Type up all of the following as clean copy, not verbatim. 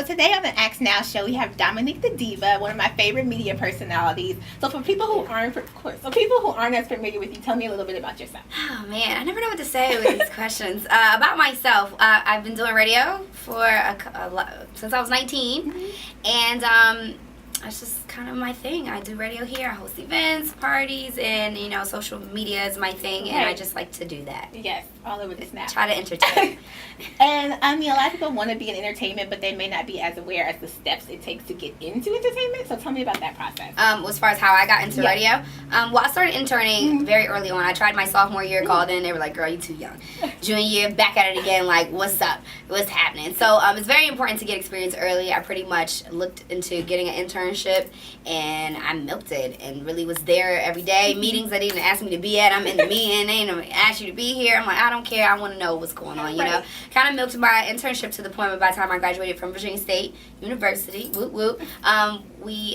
So today on the Ask Now show, we have Dominique Da Diva, one of my favorite media personalities. So for people who aren't, as familiar with you, tell me a little bit about yourself. Oh man, I never know what to say with these questions. About myself, I've been doing radio for since I was 19, and that's just kind of my thing. I do radio here. I host events, parties, and social media is my thing, and I just like to do that. Yes, all over the snap. Try to entertain. And I mean, a lot of people want to be in entertainment, but they may not be as aware as the steps it takes to get into entertainment. So tell me about that process. As far as how I got into radio, well, I started interning very early on. I tried my sophomore year, called in, they were like, "Girl, you too young." Junior year, back at it again, like, "What's up? What's happening?" So it's very important to get experience early. I pretty much looked into getting an internship, and I milked it and really was there every day. Meetings that they didn't ask me to be at, I'm in the meeting. They didn't ask you to be here. I'm like, I don't care. I want to know what's going on, you know. Kind of milked my internship to the point where by the time I graduated from Virginia State University,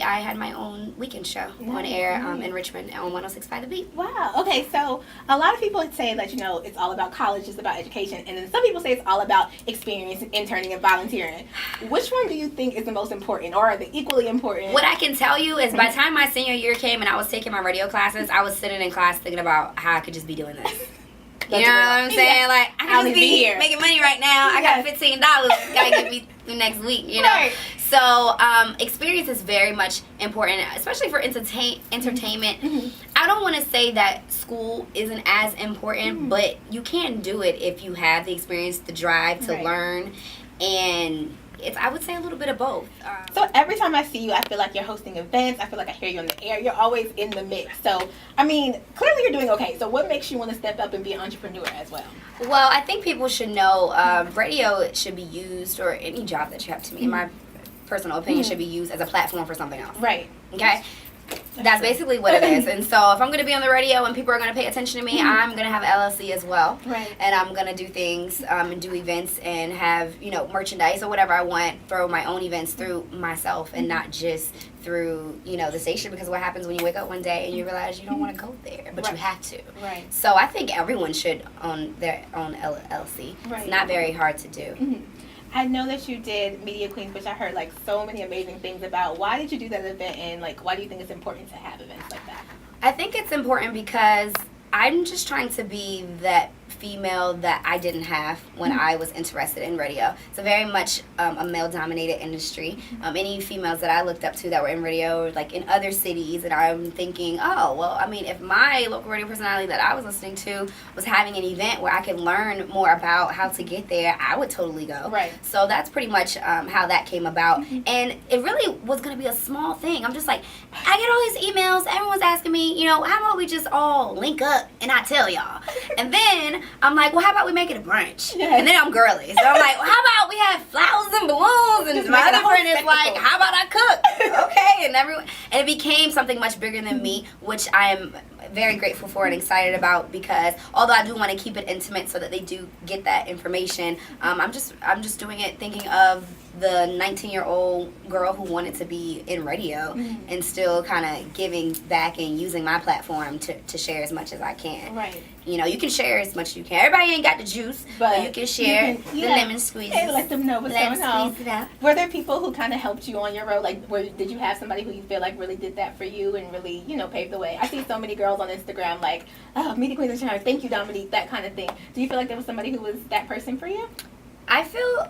I had my own weekend show on air in Richmond on 106.5 The Beat. Wow. Okay, so a lot of people say that, it's all about college, it's about education, and then some people say it's all about experience, interning, and volunteering. Which one do you think is the most important, or are they equally important? What I can tell you is by the time my senior year came and I was taking my radio classes, I was sitting in class thinking about how I could just be doing this. You know what I'm saying? Yes. Like, I can just be here making money right now. I got $15. Gotta give me the next week, Right. So, experience is very much important, especially for entertainment. I don't want to say that school isn't as important, but you can do it if you have the experience, the drive to learn, and I would say a little bit of both. So every time I see you, I feel like you're hosting events. I feel like I hear you on the air. You're always in the mix. So, I mean, clearly you're doing okay. So what makes you want to step up and be an entrepreneur as well? Well, I think people should know radio should be used, or any job that you have, to me, in my personal opinion, should be used as a platform for something else. Right. Okay? That's basically what it is. And so if I'm going to be on the radio and people are going to pay attention to me, I'm going to have an LLC as well. Right. And I'm going to do things and do events and have, merchandise or whatever I want, throw my own events through myself and not just through, the station. Because what happens when you wake up one day and you realize you don't want to go there, but you have to. Right. So I think everyone should own their own LLC. Right. It's not very hard to do. I know that you did Media Queens, which I heard so many amazing things about. Why did you do that event, and why do you think it's important to have events like that? I think it's important because I'm just trying to be that female that I didn't have when I was interested in radio. It's a very much a male-dominated industry. Any females that I looked up to that were in radio, like in other cities, and I'm thinking, oh, well, I mean, if my local radio personality that I was listening to was having an event where I could learn more about how to get there, I would totally go. Right. So that's pretty much how that came about. And it really was going to be a small thing. I'm just like, I get all these emails, everyone's asking me, how about we just all link up and I tell y'all? And then I'm like, well, how about we make it a brunch? And then I'm girly. So I'm like, well, how about we have flowers and balloons? And my other friend is like, how about I cook? Okay. And it became something much bigger than me, which I am very grateful for and excited about, because although I do want to keep it intimate so that they do get that information, I'm just doing it thinking of the 19-year-old girl who wanted to be in radio and still kind of giving back and using my platform to share as much as I can. Right. You can share as much as you can. Everybody ain't got the juice, but you can share the lemon squeeze. Hey, let them know what's going on. Squeeze it out. Were there people who kind of helped you on your road? Did you have somebody who you feel like really did that for you and really, paved the way? I see so many girls on Instagram like, oh, Media Queens in charge, thank you, Dominique, that kind of thing. Do you feel like there was somebody who was that person for you? I feel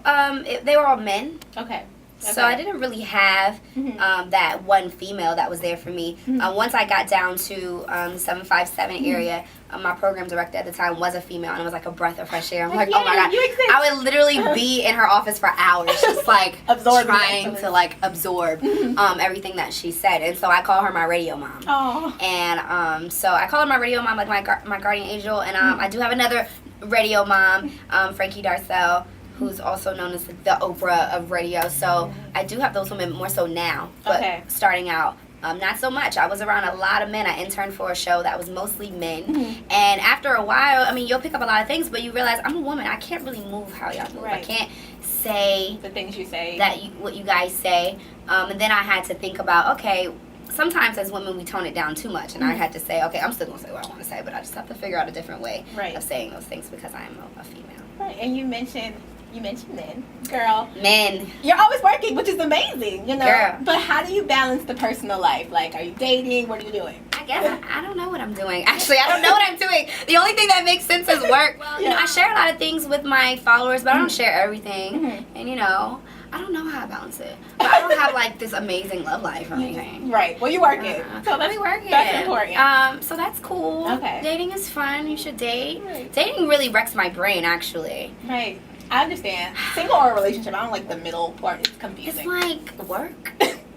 they were all men. Okay. So I didn't really have that one female that was there for me. Once I got down to the 757 area, my program director at the time was a female, and it was like a breath of fresh air. I'm like, oh my God. I would literally be in her office for hours just trying to absorb everything that she said. And so I call her my radio mom. Oh. And so I call her my radio mom, like my guardian angel. And I do have another radio mom, Frankie Darcell, who's also known as the Oprah of radio. So I do have those women more so now, but starting out, not so much. I was around a lot of men. I interned for a show that was mostly men. And after a while, you'll pick up a lot of things, but you realize I'm a woman. I can't really move how y'all move. I can't say the things you say, what you guys say. And then I had to think about, okay, sometimes as women we tone it down too much, and I had to say, okay, I'm still going to say what I want to say, but I just have to figure out a different way of saying those things because I am a female. Right. And you mentioned You mentioned men. Girl. Men. You're always working, which is amazing, you know? Girl. But how do you balance the personal life? Like, are you dating? What are you doing? I guess I don't know what I'm doing. Actually, I don't know what I'm doing. The only thing that makes sense is work. Well, you know, I share a lot of things with my followers, but I don't share everything. And, you know, I don't know how to balance it. But I don't have, like, this amazing love life or anything. Right. Well, you're working. So that's working. That's important. So that's cool. Okay. Dating is fun. You should date. Right. Dating really wrecks my brain, actually. Right. I understand. Single or a relationship, I don't like the middle part. It's confusing. It's like work.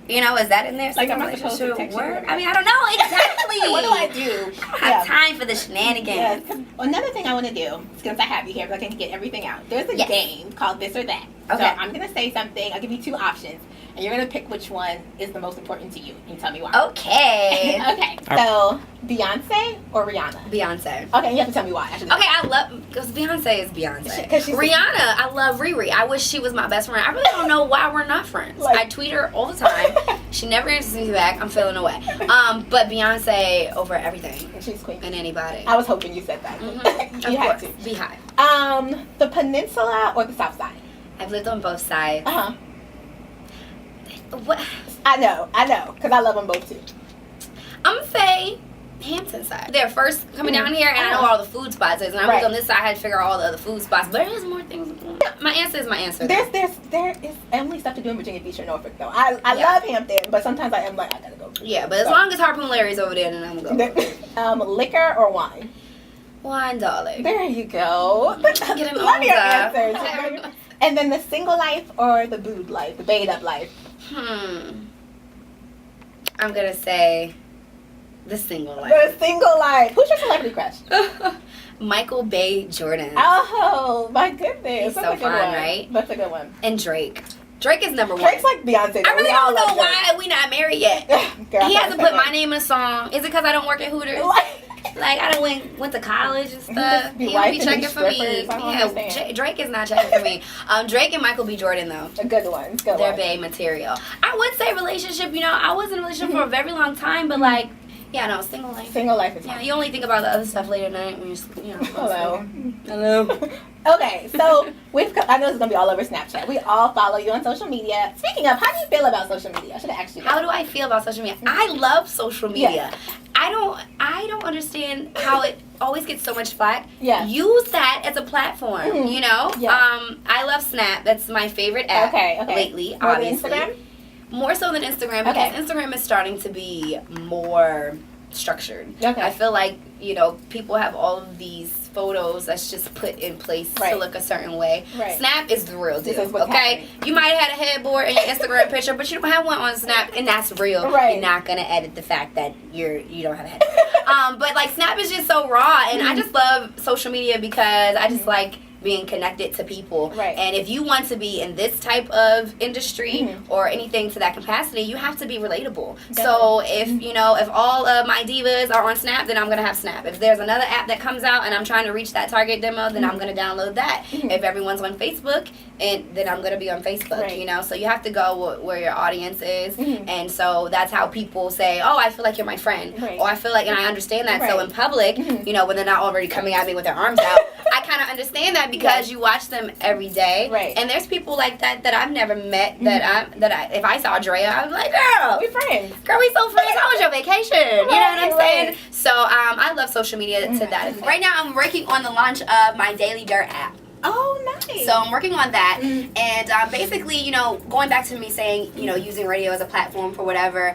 You know, is that in there? Like, I'm not supposed to text you. Work? I mean, I don't know exactly. What do I do? I don't have time for the shenanigans. Yes. Another thing I want to do, since I have you here, but I can get everything out. There's a game called This or That. Okay. So I'm going to say something. I'll give you two options. And you're going to pick which one is the most important to you. And tell me why. Okay. Okay. So, Beyonce or Rihanna? Beyonce. Okay, you have to tell me why. Okay, I love, because Beyonce is Beyonce. 'Cause she's Rihanna, I love Riri. I wish she was my best friend. I really don't know why we're not friends. Like- I tweet her all the time. She never answers me back. I'm feeling away. But Beyonce over everything She's queen. and anybody. I was hoping you said that. Of You had course. to. Beehive. The Peninsula or the South Side? I've lived on both sides. Uh-huh. What? I know, because I love them both too. I'm gonna say Hampton side. They're first coming down here, and I know Uh-huh. all the food spots is. And I Right. was on this side, I had to figure out all the other food spots. But there's more things. My answer is my answer. There is only stuff to do in Virginia Beach or Norfolk though. I Yeah. love Hampton, but sometimes I am like, I gotta go. Yeah, but as long as Harpoon Larry's over there, then I'm gonna go. Liquor or wine? Wine, darling. There you go. Get him Love your older. answers. And then the single life or the booed life, the baited up life? I'm gonna say the single life. The single life. Who's your celebrity crush? Michael Bay Jordan. Oh my goodness. He's That's so a good fun, one. right? That's a good one. And Drake. Drake is number one. Drake's like Beyonce. I really don't know why we not married yet. Girl, He hasn't put my name in a song. Is it because I don't work at Hooters? Like, Like, I done went to college and stuff. just be He don't be wiping checking these for me. strippers. I don't Yeah, understand. Drake is not checking for me. Drake and Michael B. Jordan, though. a good one. Good They're one. bae material. I would say relationship, you know, I was in a relationship for a very long time, but like, yeah, no, single life. Single life is Yeah, fine. you only think about the other stuff late at night when you're, you know. Hello. Hello. Okay, so I know it's gonna be all over Snapchat. We all follow you on social media. Speaking of, how do you feel about social media? I should have asked you that. How do I feel about social media? I love social media. Yeah. I don't understand how it always gets so much flack. Yeah. Use that as a platform, you know? Yeah. I love Snap. That's my favorite app lately, More than obviously. Instagram? More so than Instagram, because Instagram is starting to be more structured. Okay. I feel like, you know, people have all of these photos that's just put in place to look a certain way. Right. Snap is the real This deal, is what's okay? happening. You might have had a headboard in your Instagram picture, but you don't have one on Snap, and that's real. Right. You're not gonna edit the fact that you don't have a headboard. But like Snap is just so raw, and I just love social media because I just like being connected to people. Right. And if you want to be in this type of industry or anything to that capacity, you have to be relatable. So if, you know, if all of my divas are on Snap, then I'm going to have Snap. If there's another app that comes out and I'm trying to reach that target demo, then I'm going to download that. If everyone's on Facebook, then I'm going to be on Facebook, you know. So you have to go where your audience is. And so that's how people say, oh, I feel like you're my friend. Or I feel like, and I understand that. So in public, you know, when they're not already coming at me with their arms out, I kind of understand that because you watch them every day. Right. And there's people like that I've never met that if I saw Drea, I was like, girl, We friends. girl, we so friends. How was your vacation? You know what I'm saying? Right. So I love social media to that. Right now I'm working on the launch of my Daily Dirt app. Oh, nice. So I'm working on that, and basically, you know, going back to me saying, you know, using radio as a platform for whatever,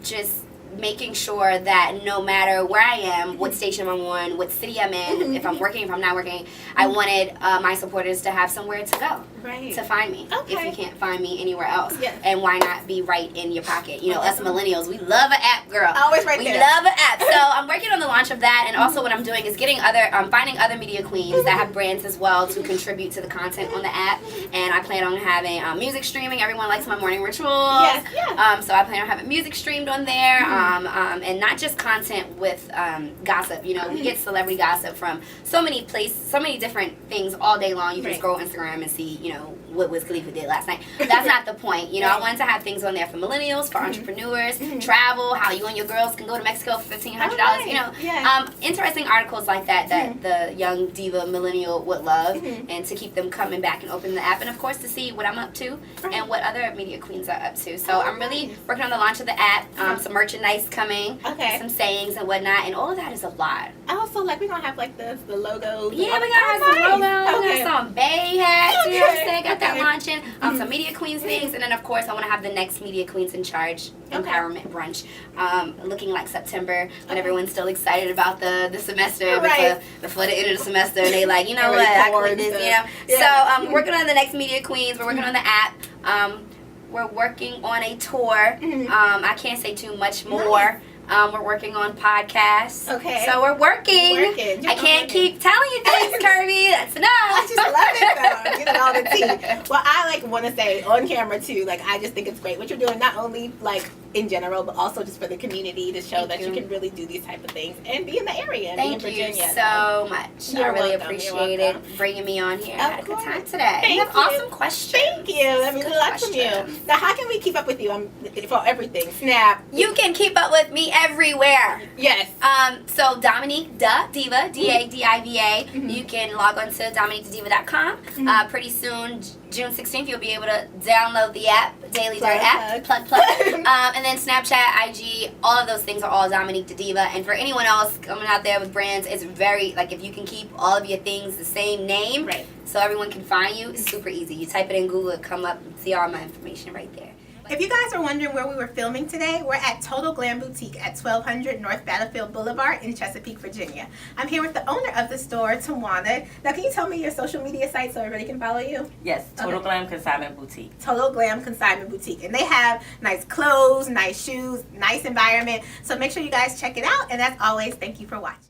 just making sure that no matter where I am, what station I'm on, what city I'm in, if I'm working, if I'm not working, I wanted my supporters to have somewhere to go, to find me, if you can't find me anywhere else. And why not be right in your pocket? You know, us millennials, we love an app, girl. Always right we there. love an app. So I'm working on the launch of that, and also what I'm doing is getting finding other media queens that have brands as well to contribute to the content on the app. And I plan on having music streaming. Everyone likes my morning rituals. So I plan on having music streamed on there. And not just content with gossip. You know, we get celebrity gossip from so many different things all day long. You can scroll Instagram and see, you what Wiz Khalifa did last night. That's not the point. I wanted to have things on there for millennials, for entrepreneurs, travel, how you and your girls can go to Mexico for $1,500. Interesting articles like that the young diva millennial would love, and to keep them coming back and opening the app, and of course to see what I'm up to and what other media queens are up to. So I'm really working on the launch of the app, some merchandise coming, some sayings and whatnot, and all of that is a lot. Oh, so like we're gonna have like the logo. Yeah, we gotta have some logos, we got some Bay hats, you know what I'm saying? Got that launching, some media queens things, and then of course I want to have the next media queens in charge empowerment brunch, looking like September when everyone's still excited about the semester before the end of the semester, and they like, you know what, I quit this, So we're working on the next media queens, we're working on the app, we're working on a tour. I can't say too much more. We're working on podcasts. Okay. So we're working. I can't keep telling you things, Kirby. That's enough. I just love it though. Get it all the tea. Well, I want to say on camera too. I just think it's great what you're doing. Not only in general, but also just for the community to show that you can really do these type of things and be in the area and be in Virginia. Thank you so much. I really appreciate it bringing me on here. I had a good time today. You have awesome questions. Thank you. That means a lot from you. Now, how can we keep up with you for everything? Snap. You can keep up with me everywhere. Yes. So Dominique Da Diva, DADIVA. You can log on to DominiqueDaDiva.com. Pretty soon, June 16th, you'll be able to download the app, Daily Dirt app, plug. And then Snapchat, IG, all of those things are all Dominique Da Diva. And for anyone else coming out there with brands, it's very, if you can keep all of your things the same name, so everyone can find you, it's super easy. You type it in Google, it come up, and see all my information right there. If you guys are wondering where we were filming today, we're at Total Glam Boutique at 1200 North Battlefield Boulevard in Chesapeake, Virginia. I'm here with the owner of the store, Tawana. Now, can you tell me your social media site so everybody can follow you? Yes, Total Glam Consignment Boutique. Total Glam Consignment Boutique. And they have nice clothes, nice shoes, nice environment. So make sure you guys check it out. And as always, thank you for watching.